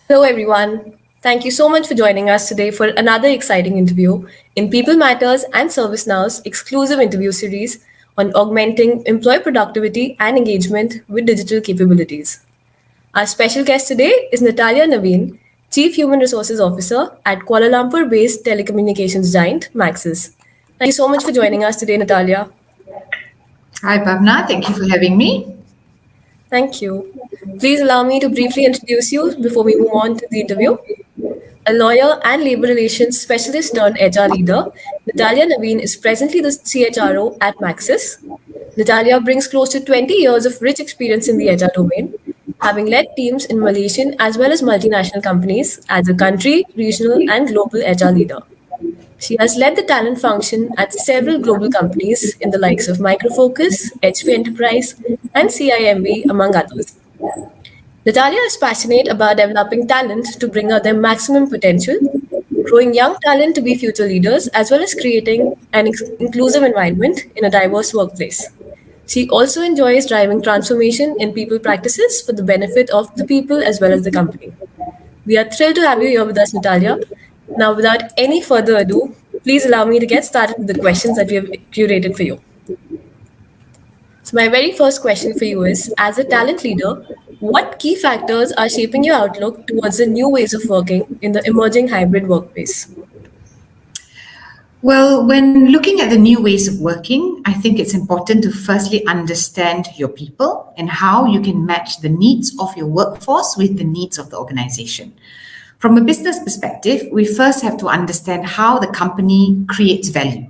Hello, everyone. Thank you so much for joining us today for another exciting interview in People Matters and ServiceNow's exclusive interview series on augmenting employee productivity and engagement with digital capabilities. Our special guest today is Natalia Naveen, Chief Human Resources Officer at Kuala Lumpur based telecommunications giant Maxis. Thank you so much for joining us today, Natalia. Hi, Bhavna. Thank you for having me. Thank you. Please allow me to briefly introduce you before we move on to the interview. A lawyer and labor relations specialist turned HR leader, Natalia Naveen is presently the CHRO at Maxis. Natalia brings close to 20 years of rich experience in the HR domain, having led teams in Malaysian as well as multinational companies as a country, regional, and global HR leader. She has led the talent function at several global companies in the likes of Micro Focus, HP Enterprise, and CIMB, among others. Natalia is passionate about developing talent to bring out their maximum potential, growing young talent to be future leaders, as well as creating an inclusive environment in a diverse workplace. She also enjoys driving transformation in people practices for the benefit of the people as well as the company. We are thrilled to have you here with us, Natalia. Now, without any further ado, please allow me to get started with the questions that we have curated for you. So, my very first question for you is as a talent leader, what key factors are shaping your outlook towards the new ways of working in the emerging hybrid workplace? Well, when looking at the new ways of working, I think it's important to firstly understand your people and how you can match the needs of your workforce with the needs of the organization. From a business perspective, we first have to understand how the company creates value.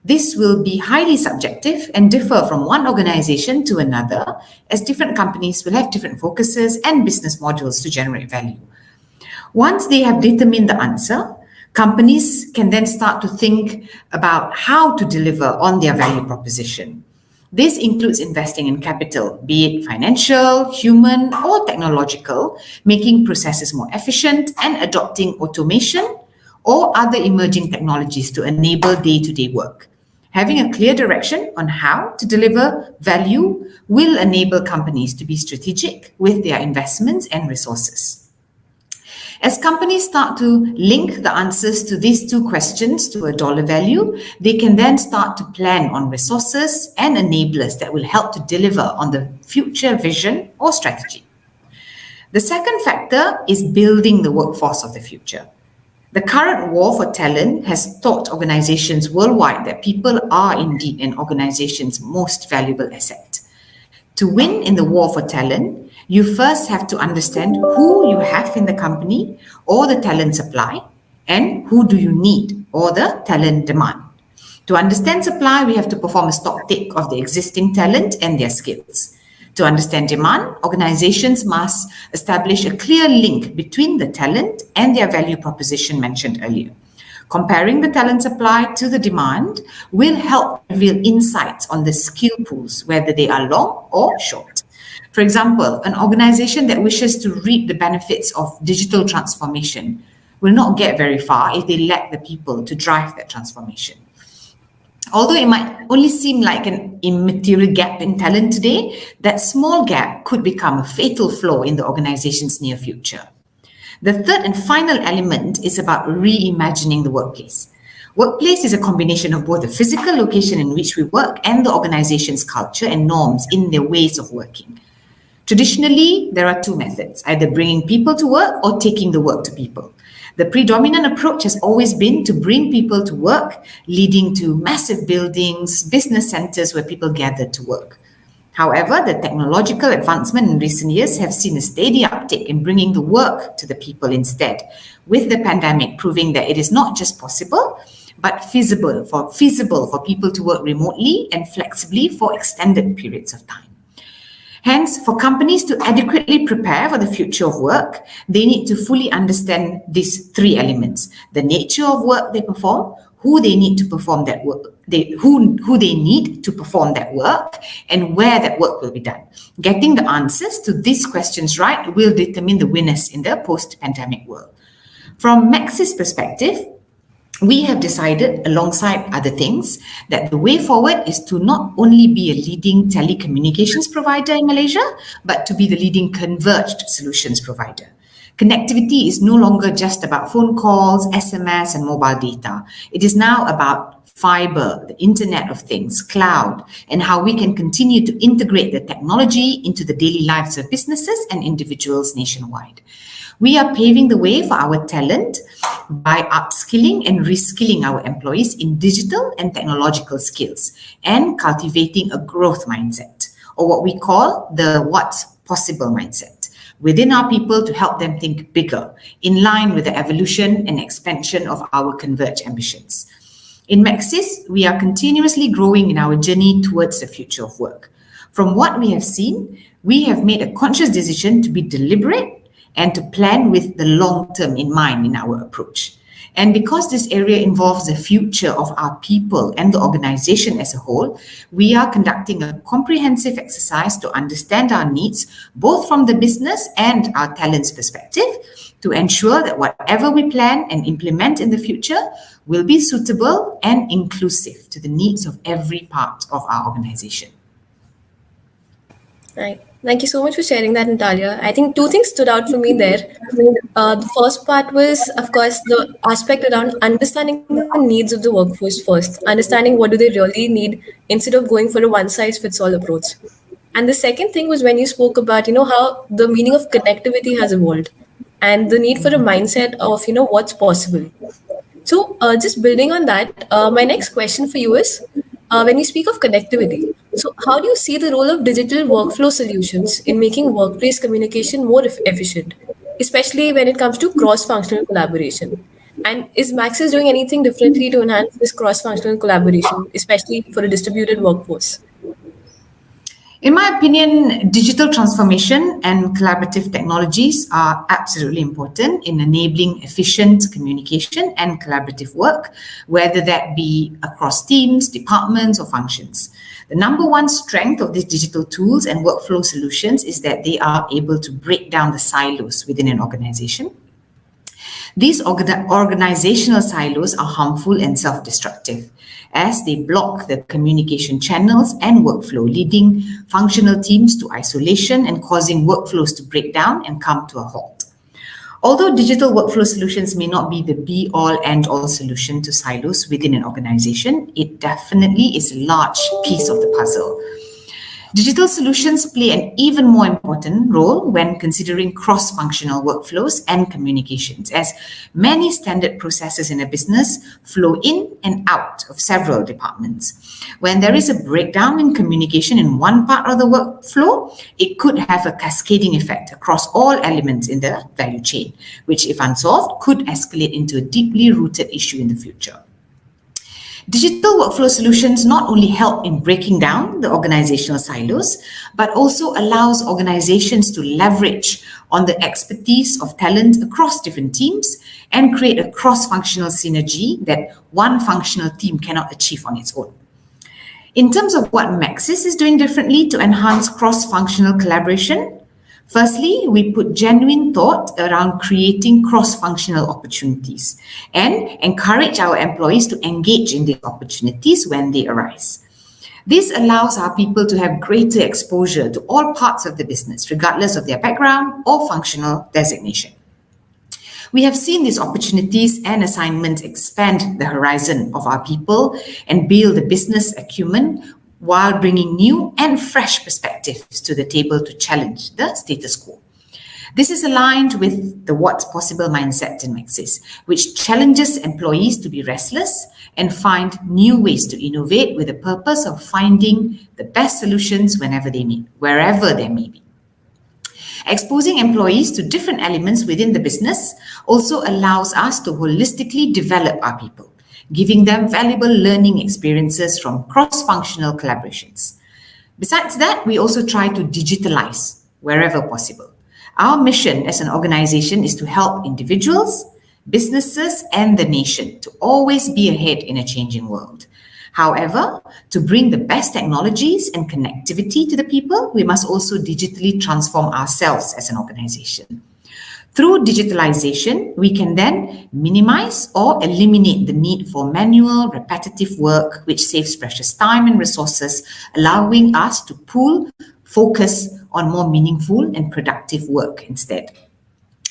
This will be highly subjective and differ from one organization to another, as different companies will have different focuses and business models to generate value. Once they have determined the answer, companies can then start to think about how to deliver on their value proposition. This includes investing in capital, be it financial, human, or technological, making processes more efficient and adopting automation or other emerging technologies to enable day-to-day work. Having a clear direction on how to deliver value will enable companies to be strategic with their investments and resources. As companies start to link the answers to these two questions to a dollar value, they can then start to plan on resources and enablers that will help to deliver on the future vision or strategy. The second factor is building the workforce of the future. The current war for talent has taught organizations worldwide that people are indeed an organization's most valuable asset. To win in the war for talent, you first have to understand who you have in the company or the talent supply and who do you need or the talent demand. To understand supply, we have to perform a stock take of the existing talent and their skills. To understand demand, organizations must establish a clear link between the talent and their value proposition mentioned earlier. Comparing the talent supply to the demand will help reveal insights on the skill pools, whether they are long or short. For example, an organization that wishes to reap the benefits of digital transformation will not get very far if they lack the people to drive that transformation. Although it might only seem like an immaterial gap in talent today, that small gap could become a fatal flaw in the organization's near future. The third and final element is about reimagining the workplace. Workplace is a combination of both the physical location in which we work and the organization's culture and norms in their ways of working. Traditionally, there are two methods, either bringing people to work or taking the work to people. The predominant approach has always been to bring people to work, leading to massive buildings, business centers where people gather to work. However, the technological advancement in recent years have seen a steady uptick in bringing the work to the people instead, with the pandemic proving that it is not just possible, but feasible for people to work remotely and flexibly for extended periods of time. Hence, for companies to adequately prepare for the future of work, they need to fully understand these three elements: the nature of work they perform, who they need to perform that work, who they need to perform that work, and where that work will be done. Getting the answers to these questions right will determine the winners in the post-pandemic world. From Maxis' perspective, we have decided, alongside other things, that the way forward is to not only be a leading telecommunications provider in Malaysia, but to be the leading converged solutions provider. Connectivity is no longer just about phone calls, SMS, and mobile data. It is now about fiber, the Internet of Things, cloud, and how we can continue to integrate the technology into the daily lives of businesses and individuals nationwide. We are paving the way for our talent by upskilling and reskilling our employees in digital and technological skills and cultivating a growth mindset, or what we call the what's possible mindset, within our people to help them think bigger, in line with the evolution and expansion of our converged ambitions. In Maxis, we are continuously growing in our journey towards the future of work. From what we have seen, we have made a conscious decision to be deliberate and to plan with the long term in mind in our approach. And because this area involves the future of our people and the organization as a whole, we are conducting a comprehensive exercise to understand our needs, both from the business and our talent's perspective, to ensure that whatever we plan and implement in the future will be suitable and inclusive to the needs of every part of our organization. Right. Thank you so much for sharing that, Natalia. I think two things stood out for me there. The first part was, of course, the aspect around understanding the needs of the workforce first, understanding what do they really need instead of going for a one-size-fits-all approach. And the second thing was when you spoke about, how the meaning of connectivity has evolved and the need for a mindset of, what's possible. So, just building on that, my next question for you is when you speak of connectivity, so how do you see the role of digital workflow solutions in making workplace communication more efficient, especially when it comes to cross functional collaboration? And is Maxis doing anything differently to enhance this cross functional collaboration, especially for a distributed workforce? In my opinion, digital transformation and collaborative technologies are absolutely important in enabling efficient communication and collaborative work, whether that be across teams, departments, or functions. The number one strength of these digital tools and workflow solutions is that they are able to break down the silos within an organization. These organizational silos are harmful and self-destructive, as they block the communication channels and workflow, leading functional teams to isolation and causing workflows to break down and come to a halt. Although digital workflow solutions may not be the be-all, end-all solution to silos within an organization, it definitely is a large piece of the puzzle. Digital solutions play an even more important role when considering cross-functional workflows and communications, as many standard processes in a business flow in and out of several departments. When there is a breakdown in communication in one part of the workflow, it could have a cascading effect across all elements in the value chain, which, if unsolved, could escalate into a deeply rooted issue in the future. Digital workflow solutions not only help in breaking down the organizational silos, but also allows organizations to leverage on the expertise of talent across different teams and create a cross-functional synergy that one functional team cannot achieve on its own. In terms of what Maxis is doing differently to enhance cross-functional collaboration, firstly, we put genuine thought around creating cross-functional opportunities and encourage our employees to engage in these opportunities when they arise. This allows our people to have greater exposure to all parts of the business, regardless of their background or functional designation. We have seen these opportunities and assignments expand the horizon of our people and build a business acumen while bringing new and fresh perspectives to the table to challenge the status quo. This is aligned with the what's possible mindset in Maxis, which challenges employees to be restless and find new ways to innovate with the purpose of finding the best solutions wherever they may be. Exposing employees to different elements within the business also allows us to holistically develop our people, giving them valuable learning experiences from cross-functional collaborations. Besides that, we also try to digitalize wherever possible. Our mission as an organization is to help individuals, businesses, and the nation to always be ahead in a changing world. However, to bring the best technologies and connectivity to the people, we must also digitally transform ourselves as an organization. Through digitalization, we can then minimize or eliminate the need for manual, repetitive work, which saves precious time and resources, allowing us to focus on more meaningful and productive work instead.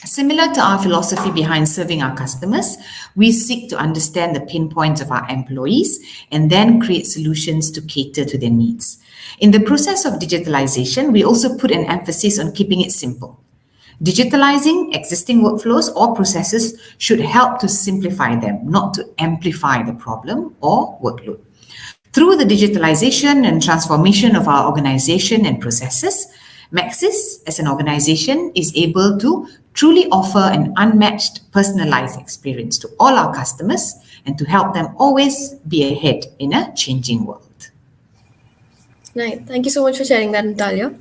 Similar to our philosophy behind serving our customers, we seek to understand the pain points of our employees and then create solutions to cater to their needs. In the process of digitalization, we also put an emphasis on keeping it simple. Digitalizing existing workflows or processes should help to simplify them, not to amplify the problem or workload. Through the digitalization and transformation of our organization and processes, Maxis as an organization is able to truly offer an unmatched personalized experience to all our customers and to help them always be ahead in a changing world. Right. Thank you so much for sharing that, Natalia.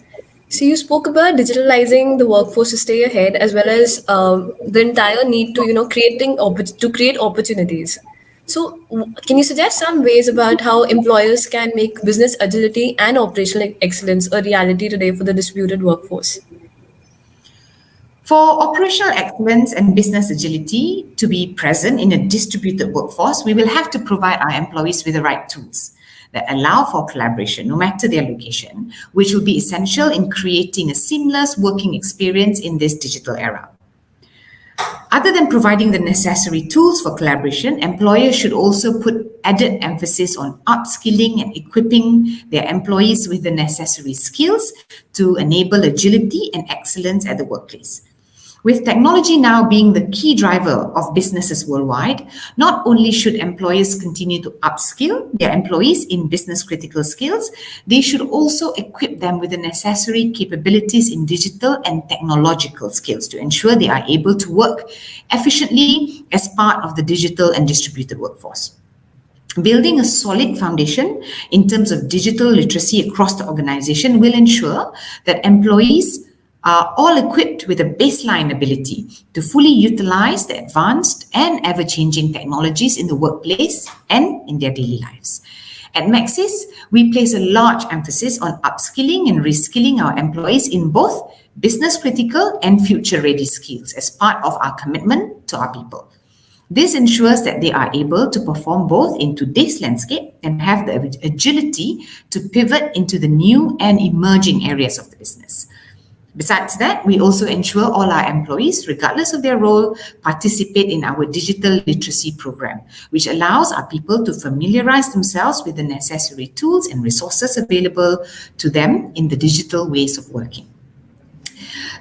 So you spoke about digitalizing the workforce to stay ahead, as well as the entire need to create opportunities. So can you suggest some ways about how employers can make business agility and operational excellence a reality today for the distributed workforce? For operational excellence and business agility to be present in a distributed workforce, we will have to provide our employees with the right tools that allow for collaboration, no matter their location, which will be essential in creating a seamless working experience in this digital era. Other than providing the necessary tools for collaboration, employers should also put added emphasis on upskilling and equipping their employees with the necessary skills to enable agility and excellence at the workplace. With technology now being the key driver of businesses worldwide, not only should employers continue to upskill their employees in business critical skills, they should also equip them with the necessary capabilities in digital and technological skills to ensure they are able to work efficiently as part of the digital and distributed workforce. Building a solid foundation in terms of digital literacy across the organization will ensure that employees are all equipped with a baseline ability to fully utilize the advanced and ever-changing technologies in the workplace and in their daily lives. At Maxis, we place a large emphasis on upskilling and reskilling our employees in both business-critical and future-ready skills as part of our commitment to our people. This ensures that they are able to perform both in today's landscape and have the agility to pivot into the new and emerging areas of the business. Besides that, we also ensure all our employees, regardless of their role, participate in our digital literacy program, which allows our people to familiarize themselves with the necessary tools and resources available to them in the digital ways of working.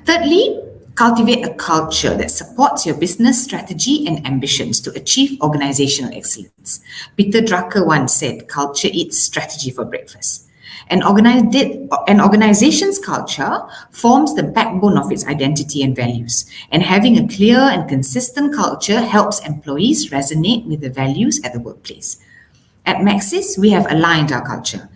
Thirdly, cultivate a culture that supports your business strategy and ambitions to achieve organizational excellence. Peter Drucker once said, "Culture eats strategy for breakfast." An organization's culture forms the backbone of its identity and values, and having a clear and consistent culture helps employees resonate with the values at the workplace. At Maxis, we have aligned our culture,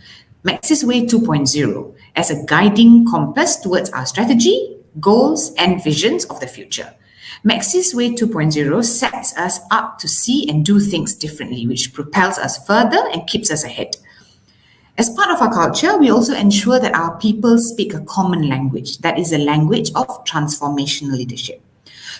Maxis Way 2.0, as a guiding compass towards our strategy, goals, and visions of the future. Maxis Way 2.0 sets us up to see and do things differently, which propels us further and keeps us ahead. As part of our culture, we also ensure that our people speak a common language, that is a language of transformational leadership.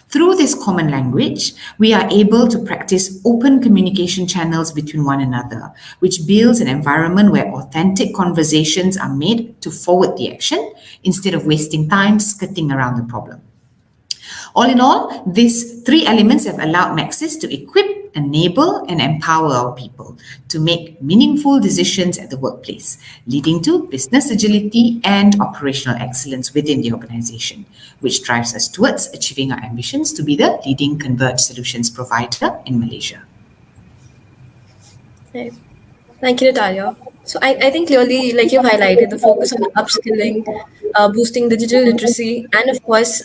Through this common language, we are able to practice open communication channels between one another, which builds an environment where authentic conversations are made to forward the action instead of wasting time skirting around the problem. All in all, these three elements have allowed Maxis to equip, enable, and empower our people to make meaningful decisions at the workplace, leading to business agility and operational excellence within the organization, which drives us towards achieving our ambitions to be the leading converged solutions provider in Malaysia. Right. Thank you, Natalia. So I think clearly, like you've highlighted, the focus on upskilling, boosting digital literacy, and of course,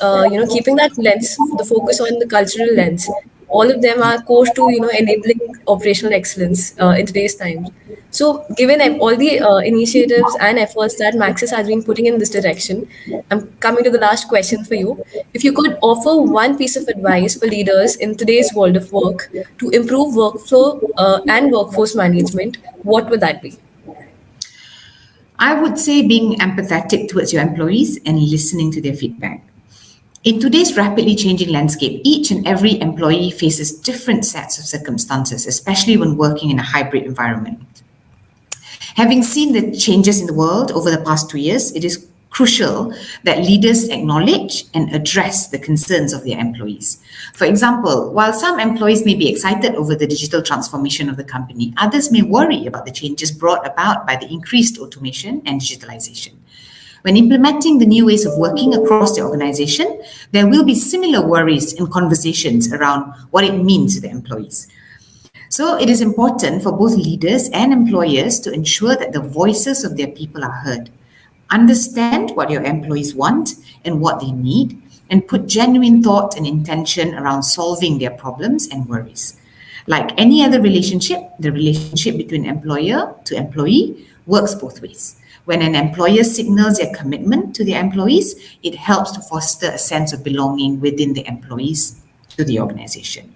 keeping that lens, the focus on the cultural lens. All of them are core to enabling operational excellence in today's times. So, given all the initiatives and efforts that Maxis has been putting in this direction, I'm coming to the last question for you. If you could offer one piece of advice for leaders in today's world of work to improve workflow and workforce management, what would that be? I would say being empathetic towards your employees and listening to their feedback. In today's rapidly changing landscape, each and every employee faces different sets of circumstances, especially when working in a hybrid environment. Having seen the changes in the world over the past 2 years, it is crucial that leaders acknowledge and address the concerns of their employees. For example, while some employees may be excited over the digital transformation of the company, others may worry about the changes brought about by the increased automation and digitalization. When implementing the new ways of working across the organization, there will be similar worries and conversations around what it means to the employees. So it is important for both leaders and employers to ensure that the voices of their people are heard. Understand what your employees want and what they need, and put genuine thought and intention around solving their problems and worries. Like any other relationship, the relationship between employer to employee works both ways. When an employer signals their commitment to their employees, it helps to foster a sense of belonging within the employees to the organization.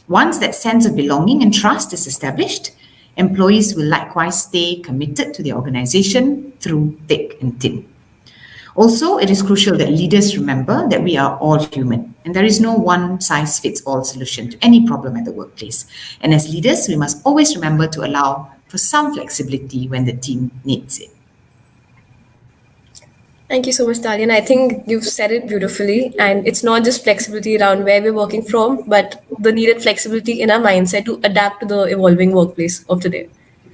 Once that sense of belonging and trust is established, employees will likewise stay committed to the organization through thick and thin. Also, it is crucial that leaders remember that we are all human and there is no one size fits all solution to any problem at the workplace. And as leaders, we must always remember to allow for some flexibility when the team needs it. Thank you so much, Talian. I think you've said it beautifully. And it's not just flexibility around where we're working from, but the needed flexibility in our mindset to adapt to the evolving workplace of today.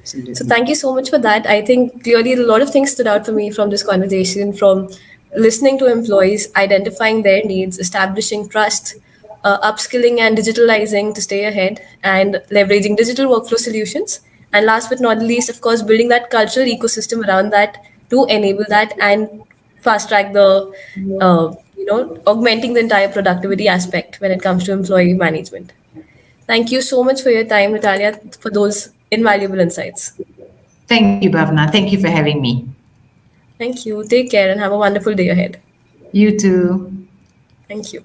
So Absolutely. thank you so much for that. I think clearly a lot of things stood out for me from this conversation, from listening to employees, identifying their needs, establishing trust, upskilling and digitalizing to stay ahead, and leveraging digital workflow solutions. And last but not least, of course, building that cultural ecosystem around that to enable that and fast track the, augmenting the entire productivity aspect when it comes to employee management. Thank you so much for your time, Natalia, for those invaluable insights. Thank you, Bhavna. Thank you for having me. Thank you. Take care and have a wonderful day ahead. You too. Thank you.